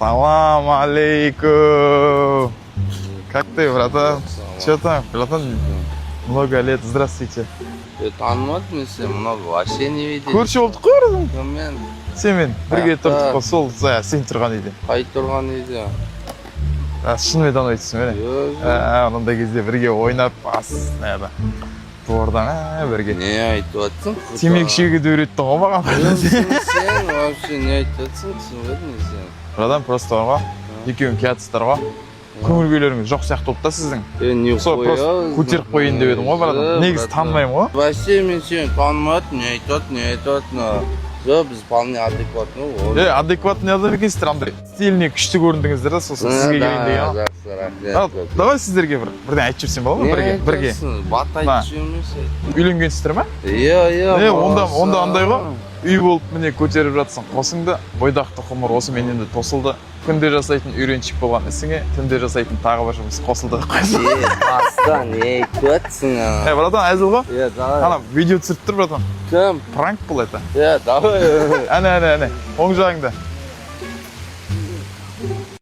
Салам алейкум. Как ты, братан? Че там, братан? Много лет, здравствуйте. Танымадым сен, мына вообще не видел. Көрші болдық қой братан? Кіммен? Сенімен бірге тұрдық қой, сол сен тұрған үйде. Қай тұрған үйде? Шынымен танымайтсың бе? Ондай кезде бірге ойнап, двордан бірге. Не айтып жатсың? Темекі шегуді үйреттің ғой маған. Сен вообще не айтып жатсың, түсінбедім сен. Братан, просто бар ғой, екеуің келатсыздар ғой. Көңіл күйлеріңіз жоқ сияқты болып та сіздің. Сол просто көтеріп қойын деп едім ғой, братан. Негізі танымаймын ғой. Вообще мен сені танымадым, не айтып жатсың? Жоқ, біз вполне адекватный. Адекватный адам екенсіздер, андай стиліне күшті көріндіңіздер да, сосын сізге келейін деген. Жақсы, рахмет. Давай сіздерге бірден айтып жіберсем бола ма? Бірге. Бат айтып жүрмес. Үйленгенсіздер ма? Иә. Онда андай ғой. Үй болып міне көтеріп жатсың қосыңды, бойдақты ғұмыр осы менен де тосылды. Күнде жасайтын үйреншік болған ісіңе, түнде жасайтын тағы бір жұмыс қосылды. Баста, не айтып жатсың? Братан, әзіл ғой? Иә, давай. Ана, видео түсіріп тұр, братан. Кім? Пранк бұл это. Иә, давай. Әне, оң жағыңда.